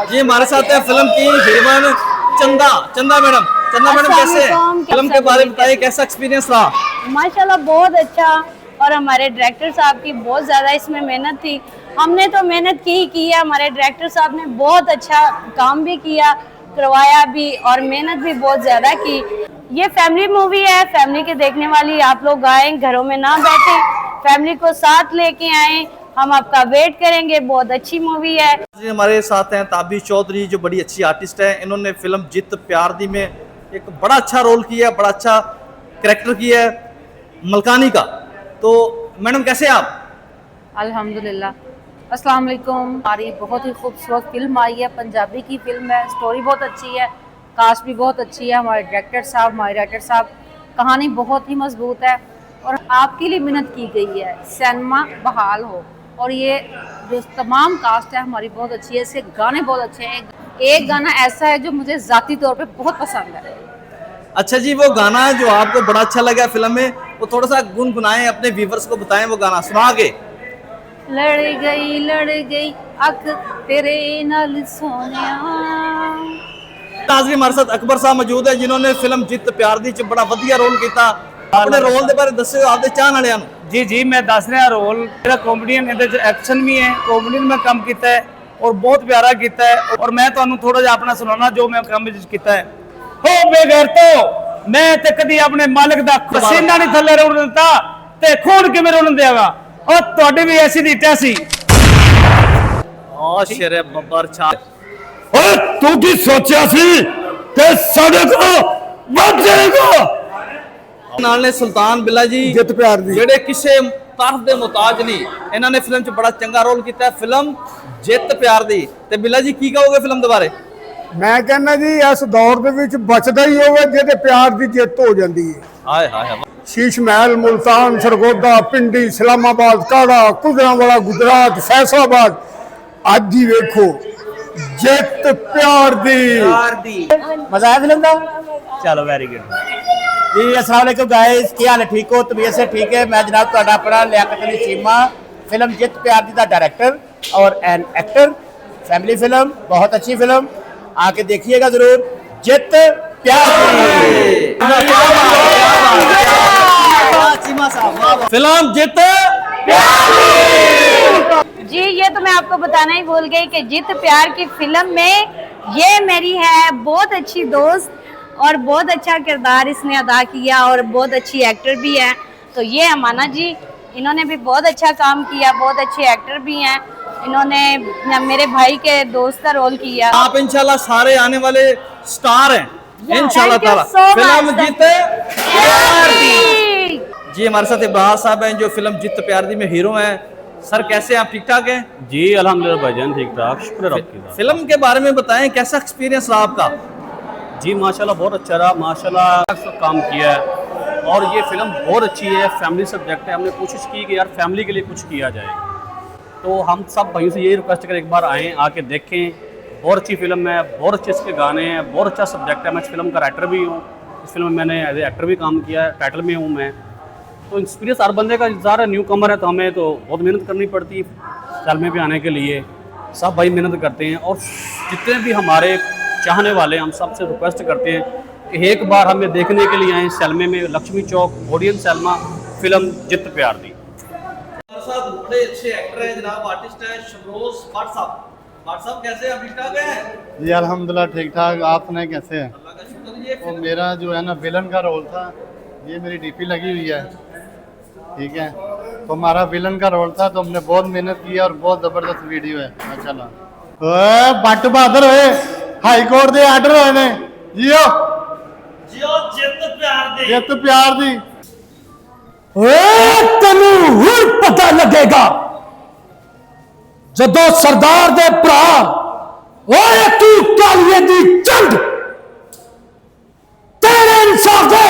जी हमारे साथ है फिल्म की हीरोइन चंदा चंदा मैडम। चंदा मैडम कैसे हैं? फिल्म के बारे में बताइए, कैसा एक्सपीरियंस रहा? माशाल्लाह बहुत अच्छा। और हमारे डायरेक्टर साहब की बहुत ज़्यादा इसमें मेहनत थी। हमने तो मेहनत की है, हमारे डायरेक्टर साहब ने बहुत अच्छा काम भी किया, करवाया भी और मेहनत भी बहुत ज़्यादा की। ये फैमिली मूवी है, फैमिली के देखने वाली। आप लोग आए, घरों में ना बैठे, फैमिली को साथ लेके आए। हम आपका वेट करेंगे, बहुत अच्छी मूवी है। जी हमारे साथ हैं ताबिश चौधरी, जो बड़ी अच्छी आर्टिस्ट है। इन्होंने फिल्म जित प्यार दी में एक बड़ा अच्छा रोल किया, बड़ा अच्छा कैरेक्टर किया है मलकानी का। तो मैडम कैसे हैं आप? अल्हम्दुलिल्लाह। अस्सलाम वालेकुम। हमारी बहुत ही खूबसूरत फिल्म आई है, पंजाबी की फिल्म है, स्टोरी बहुत अच्छी है, कास्ट भी बहुत अच्छी है। हमारे डायरेक्टर साहब कहानी बहुत ही मजबूत है और आपके लिए मेहनत की गई है, सिनेमा बहाल हो। और ये जो तमाम कास्ट है हमारी बहुत अच्छी है, इसके गाने बहुत अच्छे हैं। एक गाना ऐसा है जो मुझे ज़ाती तौर पे बहुत पसंद है। अच्छा जी, वो गाना जो आपको बड़ा अच्छा लगा फिल्म में, वो थोड़ा सा गुनगुनाएं, अपने व्यूवर्स को बताएं, वो गाना सुना के। लड़ गई अख तेरे नाल सोनिया। आज हमारे साथ अकबर साहब मौजूद है, जिन्होंने फिल्म जित प्यार दी च बड़ा वधिया रोल किया। अपने रोल के बारे दस्यो आपके चाहने वालियां नूं। जी जी मैं दस रहा रोल मेरा कॉमेडियन एक्शन भी है, कॉमेडियन में काम किया है और बहुत प्यारा किया है। और मैं तुहानू थोड़ा जिहा अपना सुनाना जो मैं काम किया है। हो बेगैर तो मैं ते कदी अपने मालिक दा पसीना नहीं थल्ले रोण दिता ते खून किवें रोण देगा। और तुहाडी भी ऐसी दी टैसी। ओ शेरे बब्बर छा। ਓਏ ਤੂੰ ਕੀ ਸੋਚਿਆ ਸੀ ਤੇ ਸਾਡੇ ਕੋਲ ਵੱਧ ਜਾਏਗਾ। ਨਾਲ ਨੇ ਸੁਲਤਾਨ ਬਿੱਲਾ ਜੀ ਜਿੱਤ ਪਿਆਰ ਦੀ ਜਿਹੜੇ ਕਿਸੇ ਤਾਰਫ ਦੇ ਮੁਤਾਜ ਨਹੀਂ, ਇਹਨਾਂ ਨੇ ਫਿਲਮ 'ਚ ਬੜਾ ਚੰਗਾ ਰੋਲ ਕੀਤਾ ਹੈ। ਫਿਲਮ ਜਿੱਤ ਪਿਆਰ ਦੀ। ਤੇ ਬਿੱਲਾ ਜੀ ਕੀ ਕਹੋਗੇ ਫਿਲਮ ਦੇ ਬਾਰੇ? ਮੈਂ ਕਹਿੰਦਾ ਜੀ ਇਸ ਦੌਰ ਦੇ ਵਿੱਚ ਬਚਦਾ ਹੀ ਹੋਵੇ ਜਿਹਦੇ ਪਿਆਰ ਦੀ ਜਿੱਤ ਹੋ ਜਾਂਦੀ ਹੈ। ਹਾਏ ਹਾਏ ਸ਼ੀਸ਼ ਮਹਿਲ, ਮੁਲਤਾਨ, ਸਰਗੋਦਾ, ਪਿੰਡੀ, ਇਸਲਾਮਾਬਾਦ, ਕਾੜਾ, ਕੁਦਰਾਂਵਾਲਾ, ਗੁਜਰਾਤ, फैसलाबाद, ਅੱਜ ही ਵੇਖੋ ਜਿੱਤ ਪਿਆਰ ਦੀ। मजा आया फिल्म का? चलो वेरी गुड जी। अस्सलाम वालेकुम गाइस, क्या हाल है? ठीक हो? तबीयत से ठीक है? मैं जनाब तुहाडा अपना लियाकत अली चीमा, फिल्म जित प्यार दी दा डायरेक्टर और एन एक्टर। फैमिली फिल्म, बहुत अच्छी फिल्म, आके देखिएगा जरूर। जित प्यार फिल्म जित जी ये तो मैं आपको बताना ही भूल गई कि जित प्यार की फिल्म में ये मेरी है बहुत अच्छी दोस्त और बहुत अच्छा किरदार इसने अदा किया और बहुत अच्छी एक्टर भी है। तो ये अमाना जी, इन्होंने भी बहुत अच्छा काम किया, बहुत अच्छे एक्टर भी हैं। इन्होंने मेरे भाई के दोस्त का रोल किया। आप इंशाल्लाह सारे आने वाले स्टार हैं इंशाल्लाह ताला। फिल्म जित प्यार दी। जी हमारे साथ इब्राहिम साहब हैं, जो फिल्म जित प्यार दी में हीरो हैं। सर कैसे हैं आप? ठीक ठाक हैं? जी अल्हम्दुलिल्लाह भाईजान, ठीक ठाक, शुक्र है आपकी। फिल्म के बारे में बताएं, कैसा एक्सपीरियंस रहा आपका? जी माशाल्लाह बहुत अच्छा रहा, माशाल्लाह सब काम किया है और ये फिल्म बहुत अच्छी है। फैमिली सब्जेक्ट है, हमने कोशिश की कि यार फैमिली के लिए कुछ किया जाए। तो हम सब भाइयों से यही रिक्वेस्ट करें, एक बार आएँ, आके देखें। बहुत अच्छी फिल्म है, बहुत अच्छे इसके गाने हैं, बहुत अच्छा सब्जेक्ट है। मैं इस फिल्म का राइटर भी हूँ, इस फिल्म में मैंने एज ए एक्टर भी काम किया है, टाइटल में हूँ मैं। तो एक्सपीरियंस हर बंदे का इंतजार है, न्यू कमर है तो हमें तो बहुत मेहनत करनी पड़ती है सलमे पे आने के लिए। सब भाई मेहनत करते हैं और जितने भी हमारे चाहने वाले, हम सबसे रिक्वेस्ट करते हैं कि एक बार हमें देखने के लिए आएँ सलमे में, लक्ष्मी चौक, ओडियन सलमा, फिल्म जित प्यार दी। हमारे साथ बड़े अच्छे एक्टर हैं जनाब, आर्टिस्ट हैं शबरोज भट्ट साहब। भट्ट साहब कैसे हैं? ठीक ठाक हैं? जी अल्हम्दुलिल्लाह ठीक ठाक। आप सुनाए कैसे हैं? अल्लाह का शुक्र। ये तो मेरा जो है ना विलन का रोल था, ये मेरी डीपी लगी हुई है, ठीक है। तो हमारा विलन का रोल था, तो हमने बहुत मेहनत की और बहुत ज़बरदस्त वीडियो है माशाल्लाह। ओए बट बहादुर होए, हाई कोर्ट के आर्डर होए ने जियो जियो जित प्यार दी। जित प्यार दी। ਓਏ ਤੈਨੂੰ ਹੁਣ ਪਤਾ ਲੱਗੇਗਾ ਜਦੋਂ ਸਰਦਾਰ ਦੇ ਭਰਾ ਓਏ ਤੂੰ ਕਾਲੀਏ ਦੀ ਚੰਡ ਤੇਰੇ ਇਨਸਾਫ ਦੇ